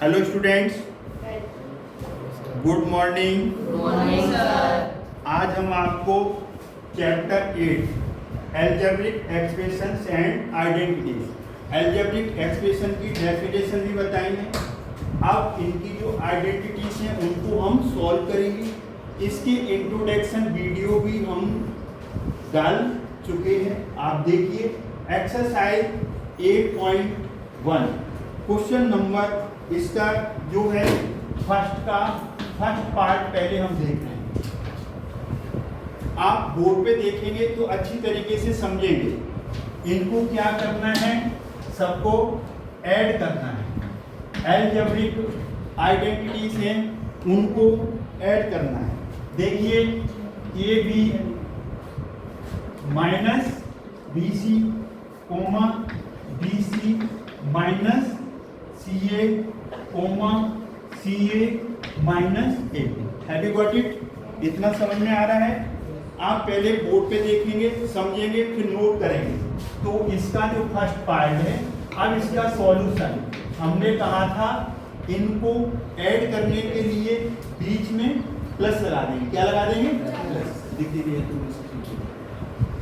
Hello students, good morning. Morning sir. आज हम आपको chapter 8 algebraic expressions and identities, algebraic expression की definition भी बताएंगे। अब इनकी जो आइडेंटिटीज हैं उनको हम सॉल्व करेंगे। इसकी इंट्रोडक्शन वीडियो भी हम डाल चुके हैं, आप देखिए। एक्सरसाइज 8.1 क्वेश्चन नंबर इसका जो है फर्स्ट पार्ट पहले हम देख रहे हैं। आप बोर्ड पे देखेंगे तो अच्छी तरीके से समझेंगे। इनको क्या करना है, सबको ऐड करना है। एल्जेब्रिक आइडेंटिटीज हैं उनको ऐड करना है। देखिए A B minus B C comma B C minus C A comma C A minus A B. Have you got it? इतना समझ में आ रहा है? आप पहले बोर्ड पे देखेंगे, समझेंगे, फिर नोट करेंगे। तो इसका जो फर्स्ट पार्ट है, अब इसका सॉल्यूशन हमने कहा था, इनको ऐड करने के लिए बीच में प्लस लगा देंगे। क्या लगा देंगे? प्लस। दिख रही है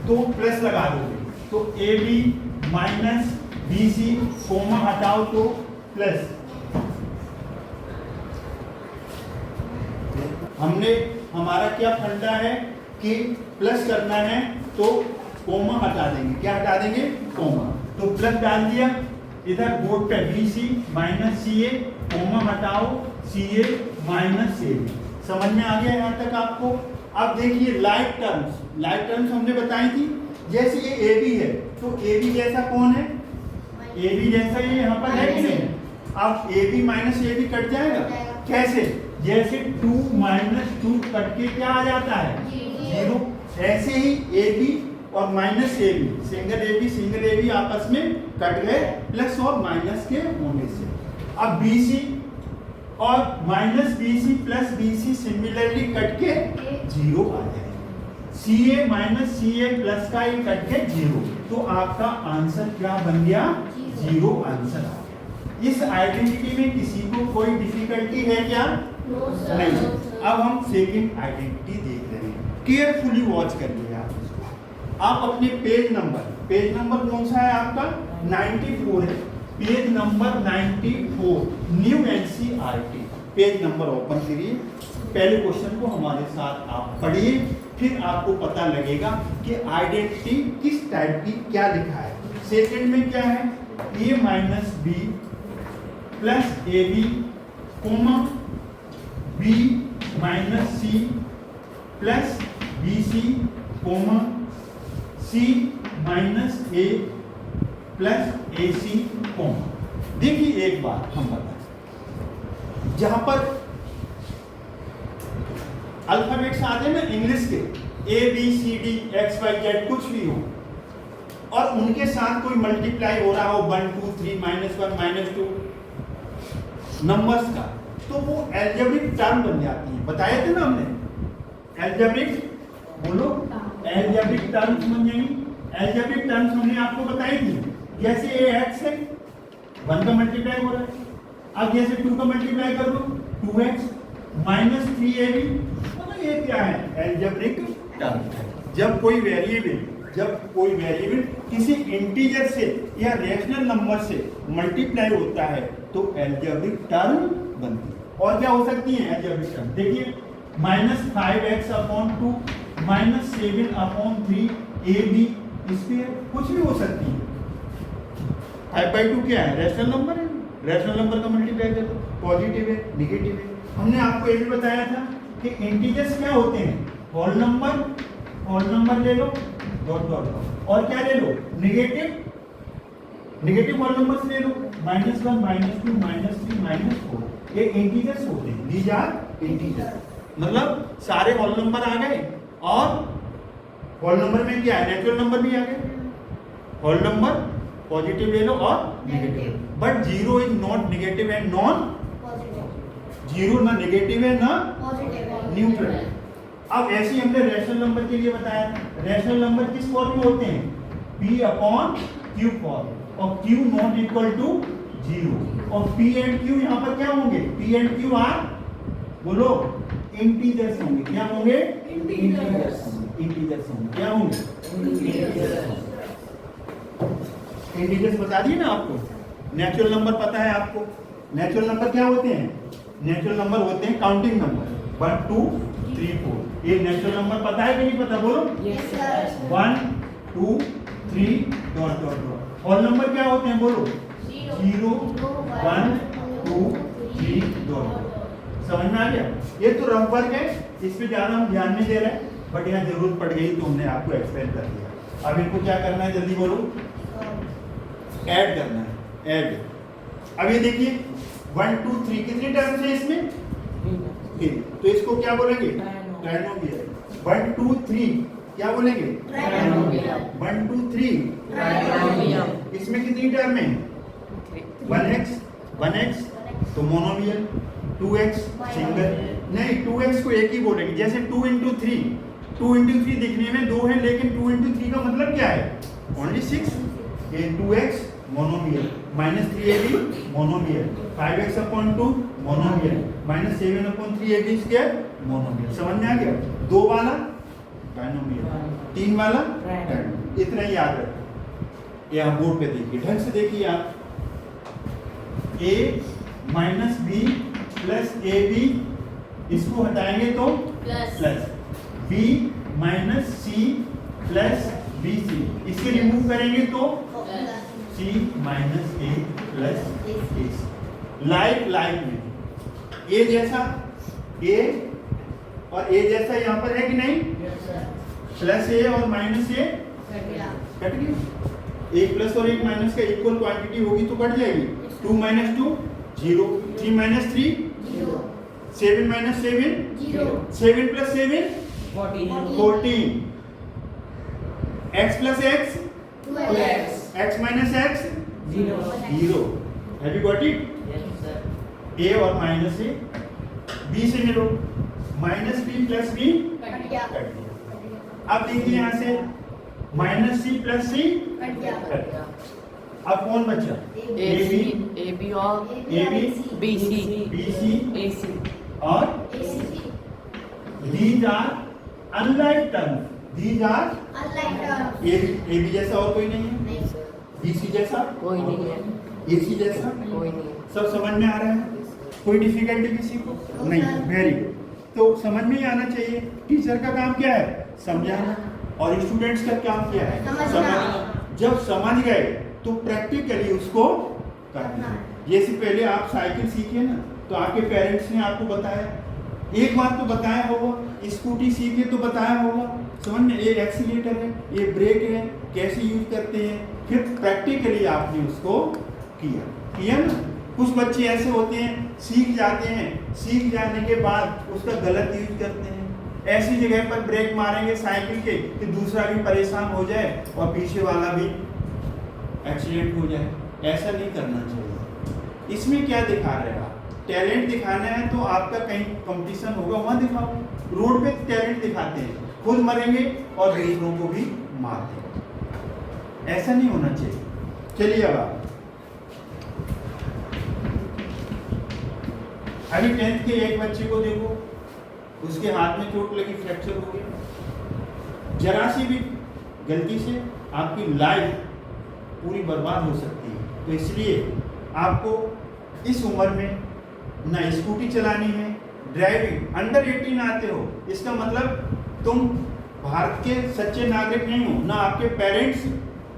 तो प्लस लगा दोगे तो A B minus B C comma हटाओ तो प्लस। हमने हमारा क्या फंडा है कि प्लस करना है तो कोमा हटा देंगे। क्या हटा देंगे? कोमा। तो प्लस डाल दिया इधर बोर्ड पे, B C minus C A coma हटाओ सी ए माइनस सी ए। समझ में आ गया यहाँ तक आपको? अब देखिए लाइक टर्म्स हमने बताई थी। जैसे ये ए बी है तो ए बी जैसा कौन है? ए बी जैसा ये यहाँ पर है कि नहीं? अब A B minus A B cut जाएगा। कैसे? जैसे 2 माइनस 2 कट के क्या आ जाता है? 0। ऐसे ही ए बी और minus A B, single A B आपस में कट गए प्लस और माइनस के होने से। अब बी सी और minus B C plus B C similarly cut के 0 आ जाएगा। सी A minus C A plus का ये कट के 0। तो आपका आंसर क्या बन गया? 0 आंसर आ गया। इस आइडेंटिटी में किसी को कोई डिफिकल्टी है क्या? नहीं। अब हम सेकंड आइडेंटिटी देख रहे हैं। केयरफुली वॉच करिए आप इसको। आप अपने पेज नंबर कौन सा है आपका? 94 है। Page number 94 new NCERT page number open करिए। पहले क्वेश्चन को हमारे साथ आप पढ़िए, फिर आपको पता लगेगा कि आइडेंटिटी किस टाइप की क्या लिखा है। सेकंड में क्या है? A minus B plus A B comma B minus C plus B C comma C minus A plus A C comma. देखिए एक बात हम बताएं, जहां पर अल्फाबेट्स आते हैं ना इंग्लिश के, A B C D X Y Z कुछ भी हो, और उनके साथ कोई मल्टीप्लाई हो रहा हो 1 2 3 -1 -2 नंबर्स का, तो वो एल्जेब्रिक टर्म बन जाती है। बताए थे ना हमने एल्जेब्रिक, बोलो एल्जेब्रिक टर्म्स बन जाएंगी। एल्जेब्रिक टर्म्स हमने आपको बताई थी। जैसे ए एक्स है 1 का मल्टीप्लाई हो रहा है, अब जैसे 2 का मल्टीप्लाई कर दो 2x माइनस 3ab। मतलब ये क्या है? Algebraic term. जब कोई वेरिएबल किसी इंटीजर से या रेशनल नंबर से मल्टीप्लाई होता है तो एल्जेब्रिक टर्म बनती है। और क्या हो सकती है एल्जेब्रिक टर्म? देखिए -5x/2 -7/3 ab स्क्वायर, कुछ भी हो सकती है। 5/2 क्या है? रैशनल नंबर है। रैशनल नंबर का मल्टीप्लाई कर दो, पॉजिटिव है, नेगेटिव है। हमने आपको ये भी बताया था कि इंटीजर्स क्या होते हैं? होल नंबर ले लो, डॉट डॉट डॉट, और क्या ले लो? नेगेटिव होल नंबर्स ले लो, -1 -2 -3 -4। ये इंटीजर्स होते हैं। These are integer. मतलब सारे होल नंबर आ गए, और होल नंबर में क्या है? नेचुरल नंबर भी आ गए। होल नंबर पॉजिटिव ले लो और negative, but 0 is not negative and non positive. 0 ना नेगेटिव है ना न्यूट्रल है। अब ऐसे ही हमने रैशनल नंबर के लिए बताया। रैशनल नंबर किस फॉर्म में होते हैं? P/Q फॉर्म, और Q not equal to zero. और पी एंड क्यू यहाँ पर क्या होंगे? पी एंड क्यू आर, बोलो, इंटीजर्स होंगे। क्या होंगे? इंटीजर्स होंगे। क्या होंगे? इंटीजर्स बता दिए ना आपको। नेचुरल नंबर पता है आपको। नेचुरल नंबर क्या होते हैं? नेचुरल नंबर होते हैं काउंटिंग नंबर, 1 2 3 4। ये नेचुरल नंबर पता है कि नहीं पता? बोलो। 1 2 3 dot dot dot. Whole number क्या होते हैं? बोलो। 0 1 2 3 डॉट। समझ में आ गया? ये तो रफ वर्क है, इस पे ज्यादा हम ध्यान नहीं दे रहे, बट यहाँ जरूरत पड़ गई तो हमने आपको एक्सप्लेन कर दिया। अब इनको क्या करना है, जल्दी बोलो। ऐड करना है, ऐड। अब ये देखिए 1 2 3 कितनी टर्म्स है इसमें? 3। तो इसको क्या बोलेंगे? ट्राइनोमियल। 1 2 3 क्या बोलेंगे? 1 2 3। इसमें कितनी टर्म है? 1x तो मोनोमियल, 2x सिंगल। नहीं, 2x को एक ही बोलेंगे। जैसे 2 into 3, 2 into 3 दिखने में 2 है, लेकिन 2 into 3 का मतलब क्या है? ओनली 6। ये 2x monomial, -3ab monomial, 5x/2 monomial, -7/3ab square monomial. समझ में आ गया? 2 वाला बाइनोमियल, 3 वाला ट्राइनोमियल। इतना ही याद रखो। यहाँ बोर्ड पे देखिए, ढंग से देखिए आप। a minus b plus ab, इसको हटाएंगे तो plus b minus c plus bc, इसके रिमूव करेंगे तो c minus a plus ac। Like में a जैसा a और a जैसा यहाँ पर है कि नहीं? प्लस a और माइनस a कट गया। 1 प्लस और 1 माइनस का इक्वल क्वांटिटी होगी तो कट जाएगी। 2 minus 2 0, 3 minus 3 0, 7 minus 7 0, 7 plus 7 14, x plus x 12x, x minus x 0। Have you got it? Yes, sir. a और माइनस a, b से मिलो, minus b plus b cut गया। अब देखिए यहाँ से minus c plus c cut गया। अब कौन बचा? AB और BC AC और these are unlike terms। these are AB जैसा और कोई नहीं है, BC जैसा कोई नहीं है, AC जैसा कोई नहीं है। सब समझ में आ रहा है? कोई डिफिकल्टी किसी को नहीं? Very good. तो समझ में ही आना चाहिए। टीचर का काम क्या है? समझाना। और स्टूडेंट्स का काम क्या है? समझना। जब समझ गए तो प्रैक्टिकली उसको करना है। जैसे पहले आप साइकिल सीखे ना, तो आपके पेरेंट्स ने आपको बताया, एक बात तो बताया होगा। स्कूटी सीखे तो बताया होगा, समझ में, ये एक्सीलेटर है, ये ब्रेक है, कैसे यूज करते हैं। फिर प्रैक्टिकली आपने उसको किया ना। कुछ बच्चे ऐसे होते हैं, सीख जाते हैं, सीख जाने के बाद उसका गलत यूज करते हैं। ऐसी जगह पर ब्रेक मारेंगे साइकिल के कि दूसरा भी परेशान हो जाए और पीछे वाला भी एक्सीडेंट हो जाए। ऐसा नहीं करना चाहिए। इसमें क्या दिखा रहे हैं आप? टैलेंट दिखाना है तो आपका कहीं कंपटीशन होगा, वहां दिखाओ। रोड पे टैलेंट दिखाते हैं, खुद मरेंगे और दूसरों को भी मारते हैं। ऐसा नहीं होना चाहिए। चलिए अब आप अभी 10th के एक बच्चे को देखो, उसके हाथ में चोट लगी, फ्रैक्चर हो गया। जरा सी भी गलती से आपकी लाइफ पूरी बर्बाद हो सकती है। तो इसलिए आपको इस उम्र में ना स्कूटी चलानी है, ड्राइविंग। अंडर 18 आते हो, इसका मतलब तुम भारत के सच्चे नागरिक नहीं हो, ना आपके पेरेंट्स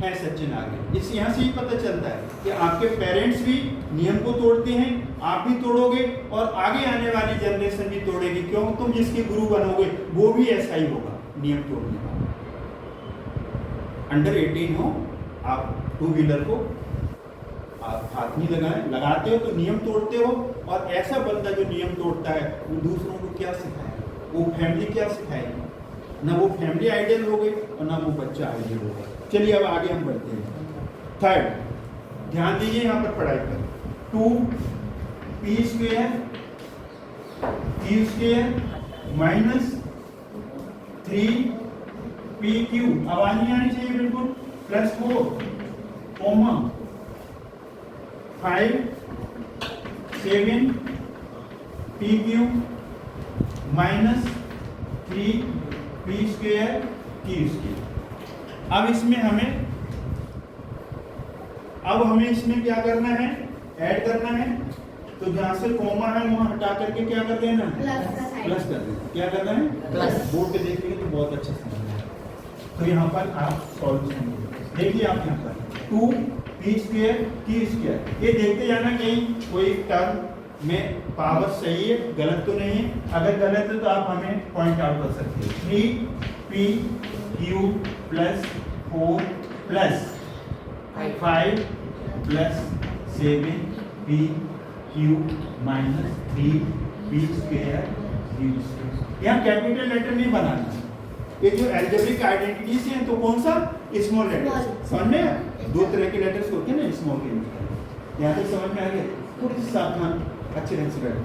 हैं सच्चे नागरिक। इस यहाँ से ही पता चलता है कि आपके पेरेंट्स भी नियम को तोड़ते हैं, आप भी तोड़ोगे और आगे आने वाली जनरेशन भी तोड़ेगी। क्यों? तुम जिसके गुरु बनोगे वो भी ऐसा ही होगा, नियम तोड़ने वाला। अंडर 18 हो, आप 2 व्हीलर को आप हाथ नहीं लगाते हो तो नियम तोड़ते हो। और ऐसा बंदा जो नियम तोड़ता है वो दूसरों को क्या सिखाएगा? वो फैमिली क्या सिखाएगी? ना वो फैमिली आइडियल हो गई और ना वो बच्चा आइडियल होगा। चलिए अब आगे हम बढ़ते हैं। थर्ड, ध्यान दीजिए यहाँ पर पढ़ाई पर। 2p² माइनस 3pq, आवाज नहीं आनी चाहिए बिल्कुल, +4 comma 5 7 P Q minus 3 P square Q square. अब हमें इसमें क्या करना है, ऐड करना है। तो जहाँ से कॉमा है वहाँ हटा करके क्या कर देना है, प्लस कर देना। क्या करना है, प्लस। बोर्ड पे देखेंगे तो बहुत अच्छे से समझ आएगा। तो यहाँ पर आप सॉल्यूशन देखिए, आप यहाँ पर 2 पी स्क्वायर क्यू स्क्वायर, ये देखते जाना कहीं कोई टर्म में पावर सही है गलत तो नहीं है। अगर गलत है तो आप हमें पॉइंट आउट कर सकते हैं। 3 P Q plus 4 plus 5 plus 7 P Q minus 3 P square Q square. यहाँ कैपिटल लेटर नहीं बनाना, ये जो एल्जेब्रिक आइडेंटिटीज हैं तो कौन सा, स्मॉल लेटर। समझ में आया? दो तरह के लेटर्स होते हैं ना, स्मॉल के यूज करते हैं। यहाँ तक समझ में आ गया? थोड़ी सावधान अच्छे ढंग से बैठो।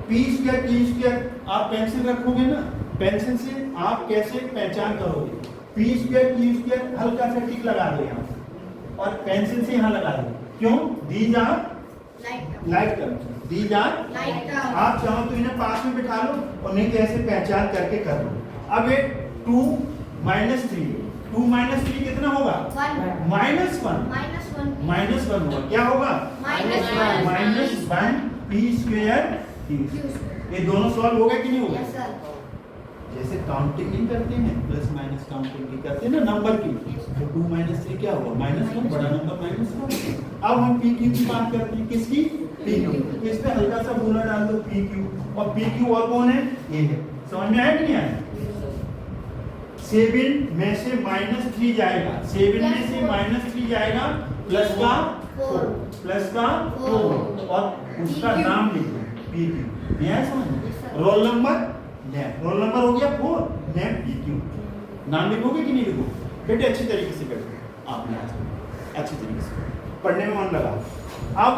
पी स्क्वायर क्यू स्क्वायर आप पेंसिल रखोगे ना, पेंसिल से आप कैसे पहचान करोगे? पी स्क्वायर क्यू स्क्वायर हल्का सा टिक लगा दो यहाँ और पेंसिल से यहाँ लगा दो। क्यों? These are like term, these are like term. आप चाहो तो इन्हें पास में बिठा लो और नहीं तो ऐसे पहचान करके कर लो। अब ये 2 माइनस 3, 2 माइनस 3 कितना होगा, -1 होगा। क्या होगा, -1 पी स्क्वायर क्यू। ये दोनों सॉल्व हो गए कि नहीं हो गए? जैसे काउंटिंग नहीं करते हैं, प्लस माइनस काउंटिंग नहीं करते ना नंबर की, तो 2 माइनस 3 क्या होगा, -1, बड़ा नंबर -1। अब हम पी क्यू की बात करते हैं, किसकी, पी क्यू। तो इस पे हल्का सा बोला डाल दो पी क्यू, और पी क्यू और कौन है, ये है। समझ में आया कि नहीं आया? 7 में से -3 जाएगा, 7 में से -3 जाएगा, प्लस का 4 और उसका नाम लिखो पी क्यू। नहीं आया समझ? रोल नंबर हो गया 4, नेम पी क्यू। नाम लिखोगे कि नहीं लिखोगे? बेटे अच्छी तरीके से बैठो, आपने अच्छी तरीके से पढ़ने में मन लगा। अब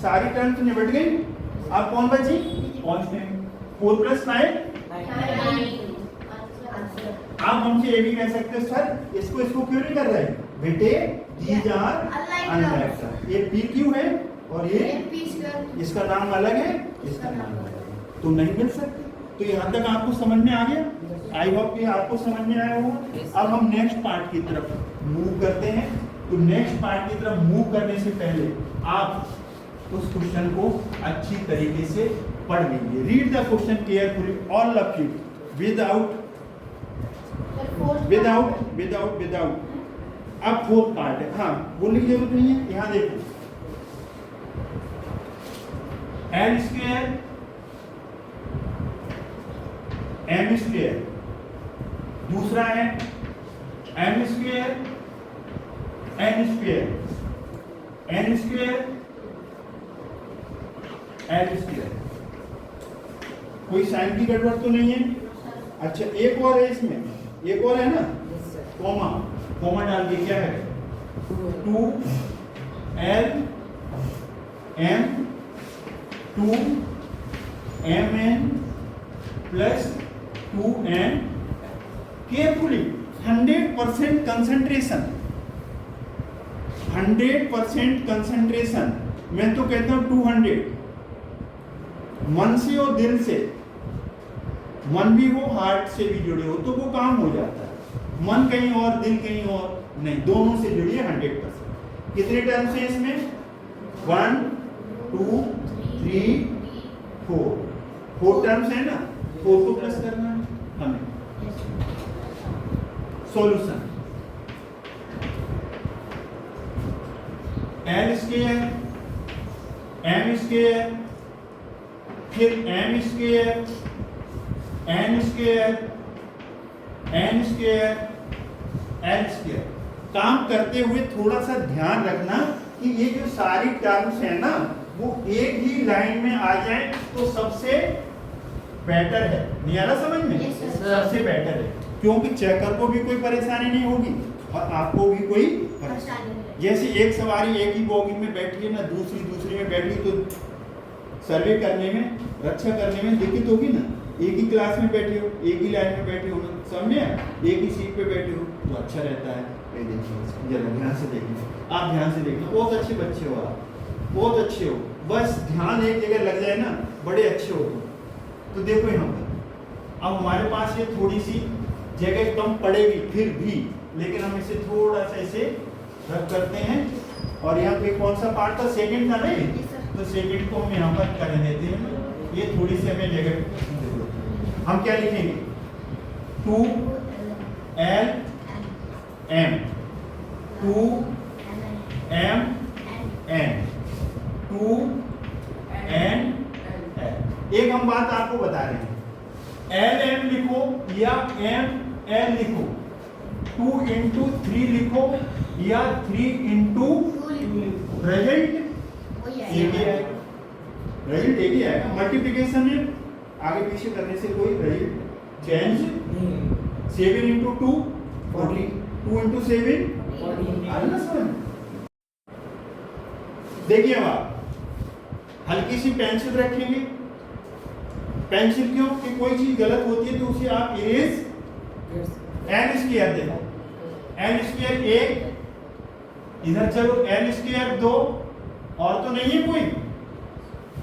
सारी टर्म्स निपट गई, अब कौन बची, 4 + 5। आप हमसे ये भी कह सकते हैं सर इसको क्यों नहीं कर रहे बेटे, दीज आर अनलाइक टर्म। ये पी क्यू है और ये इसका नाम अलग है, इसका नाम अलग है, तो नहीं मिल सकते। तो यहाँ तक आपको समझ में आ गया? आई होप कि आपको समझ में आया होगा। अब हम नेक्स्ट पार्ट की तरफ मूव करते हैं। तो नेक्स्ट पार्ट की तरफ मूव करने से पहले आप उस क्वेश्चन को अच्छी तरीके से पढ़ लीजिए। Read the question carefully all of you without. अब 4th पार्ट है, हाँ बोलने की जरूरत नहीं है। यहाँ देखो L स्क्वायर M स्क्वायर, दूसरा है M square N square N square L square. कोई साइन की गड़बड़ तो नहीं है? अच्छा एक और है इसमें, एक और है ना, कॉमा डाल दिए। क्या है, 2L M 2MN + 2N। Carefully 100% concentration. मैं तो कहता हूं 200 मन से और दिल से, मन भी हो हार्ट से भी जुड़े हो तो वो काम हो जाता है। मन कहीं और दिल कहीं और नहीं, दोनों से जुड़िए 100%। कितने टर्म्स हैं इसमें, 1 2 3 4 टर्म्स है ना, 4 को प्लस करना है हमें। Solution L square M square फिर M square N square N square L square. काम करते हुए थोड़ा सा ध्यान रखना कि ये जो सारी टर्म्स है ना वो एक ही लाइन में आ जाए तो सबसे बेटर है। नहीं आ रहा समझ में? सबसे बेटर है, क्योंकि चेकर को भी कोई परेशानी नहीं होगी और आपको भी कोई परेशानी। जैसे एक सवारी एक ही बोगी में बैठी है ना, दूसरी में बैठी तो सर्वे करने में, रक्षा करने में दिक्कत होगी ना। एक ही क्लास में बैठे हो, एक ही लाइन में बैठे हो ना, समझे, एक ही सीट पे बैठे हो तो अच्छा रहता है। ये देखिए जरा ध्यान से देखिए, आप ध्यान से देखिए, बहुत अच्छे बच्चे हो आप। बहुत अच्छे हो, बस ध्यान एक जगह लग जाए ना, बड़े अच्छे हो। तो देखो यहाँ पर अब हमारे पास ये थोड़ी सी जगह कम पड़ेगी फिर भी, लेकिन हम इसे थोड़ा सा इसे रब करते हैं। और यहाँ पे कौन सा पार्ट था, सेकंड था नहीं, तो सेकंड को हम यहाँ पर कर देते हैं। ये थोड़ी सी हमें जगह, हम क्या लिखेंगे 2L M 2M N 2N L। एक हम बात आपको बता रहे हैं, L M लिखो या M L लिखो, 2 into 3 लिखो या 3 into रिजल्ट एक ही आएगा, रिजल्ट एक ही आएगा। मल्टीप्लिकेशन में आगे पीछे करने से कोई रिजल्ट चेंज नहीं। 7 into 2 14, 2 into 7 14। देखिए अब आप हल्की सी पेंसिल रखेंगे, पेंसिल क्यों कि कोई चीज गलत होती है तो उसे आप इरेज एन स्क्वायर देखो, एन स्क्वायर 1 इधर चलो, एन स्क्वायर 2 और तो नहीं है कोई,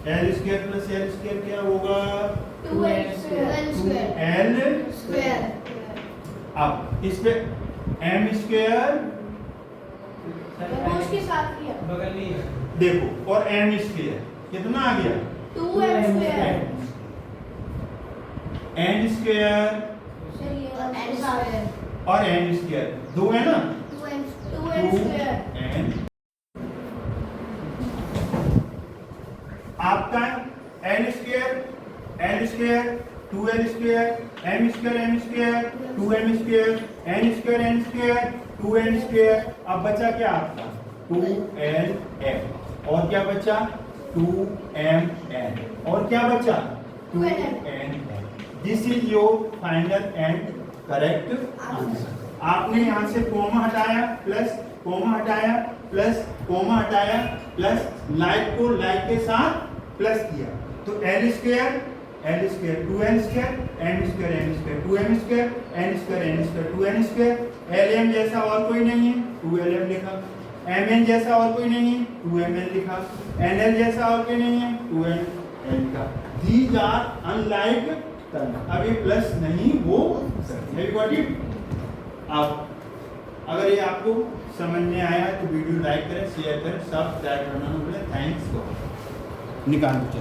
L square plus L square क्या होगा 2L स्क्वायर। अब इस पे एम स्क्वायर उसके साथ किया बगल में ही है। देखो, और एम स्क्वायर कितना आ गया 2m स्क्वायर एन स्क्वायर और एन स्क्वायर 2 है ना, 2m स्क्वायर एन आपका N square 2L square M square 2m square N square 2n square. अब बचा क्या आपका 2LM और क्या बचा 2MN और क्या बचा 2NN। This is your final and correct answer. आपने यहाँ से कोमा हटाया प्लस कोमा हटाया प्लस कोमा हटाया प्लस लाइक को लाइक के साथ प्लस किया, तो L square 2N square N square 2M square N square 2N square. LM जैसा और कोई नहीं है 2LM लिखा, MN जैसा और कोई नहीं है 2MN लिखा, NL जैसा और कोई नहीं है 2NL लिखा। These are unlike terms। अब ये प्लस नहीं हो सकते। Everybody, आप अगर ये आपको समझ में आया तो वीडियो लाइक करें, शेयर करें, सब्सक्राइब करना ना भूलें। थैंक्स। निकाल दो।